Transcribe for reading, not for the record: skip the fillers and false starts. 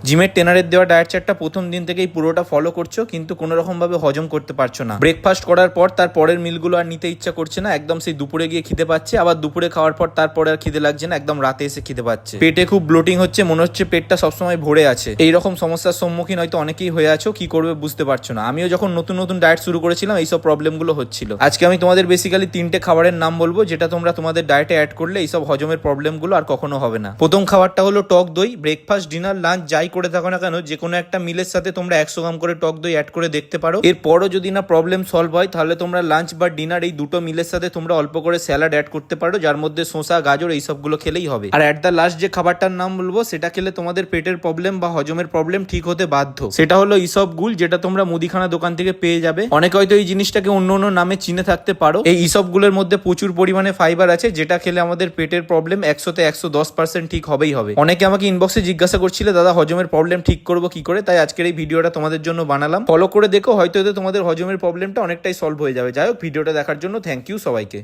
জিমের ট্রেনারের দেওয়া ডায়েট চার্টটা প্রথম দিন থেকেই পুরোটা ফলো করছো, কিন্তু কোনো রকম ভাবে হজম করতে পারছো না। ব্রেকফাস্ট করার পর তার পরের মিলগুলো আর নিতে ইচ্ছা করছে না, একদম সেই দুপুরে গিয়ে খিদে পাচ্ছে, আবার দুপুরে খাওয়ার পর তারপরে আর খিদে লাগছে না, একদম রাতে এসে খিদে পাচ্ছে। পেটে খুব ব্লোটিং হচ্ছে, মনে হচ্ছে পেটটা সবসময় ভরে আছে। এইরকম সমস্যার সম্মুখীন হয়তো অনেকেই হয়ে আছো, কি করবে বুঝতে পারছো না। আমিও যখন নতুন নতুন ডায়েট শুরু করেছিলাম এইসব প্রবলেমগুলো হচ্ছিল। আজকে আমি তোমাদের বেসিক্যালি 3টে খাবারের নাম বলবো, যেটা তোমরা তোমাদের ডায়েটে অ্যাড করলে এইসব হজমের প্রবলেমগুলো আর কখনো হবে না। প্রথম খাবারটা হলো টক দই। ব্রেকফাস্ট, ডিনার, লাঞ্চ যাই করে থাকো না কেন, যে কোনো একটা মিলের সাথে তোমরা 100 গ্রাম করে টক দই অ্যাড করে দেখতে পারো। এরপরও যদি না প্রবলেম সলভ হয়, তাহলে তোমরা লাঞ্চ বা ডিনার এই দুটো মিলের সাথে তোমরা অল্প করে স্যালাড অ্যাড করতে পারো, যার মধ্যে শসা, গাজর এইসবগুলো খেলেই হবে। আর অ্যাট দ্য লাস্ট যে খাবারটার নাম বলবো, সেটা খেলে তোমাদের পেটের প্রবলেম বা হজমের প্রবলেম ঠিক হতে বাধ্য। সেটা হলো ইসবগুল, যেটা তোমরা মুদিখানা দোকান থেকে পেয়ে যাবে। অনেকে হয়তো এই জিনিসটাকে অন্য অন্য নামে চিনে থাকতে পারো। এই ইসবগুলের মধ্যে প্রচুর পরিমাণে ফাইবার আছে, যেটা খেলে আমাদের পেটের প্রবলেম 100তে 110% ঠিক হবেই হবে। অনেকে আমাকে ইনবক্সে জিজ্ঞাসা করছিলে, দাদা হজমের প্রবলেম ঠিক করবো কি করে, তাই আজকের এই ভিডিওটা তোমাদের জন্য বানালাম। ফলো করে দেখো, হয়তো তোমাদের হজমের প্রবলেমটা অনেকটাই সলভ হয়ে যাবে। যাই হোক, ভিডিওটা দেখার জন্য থ্যাংক ইউ সবাইকে।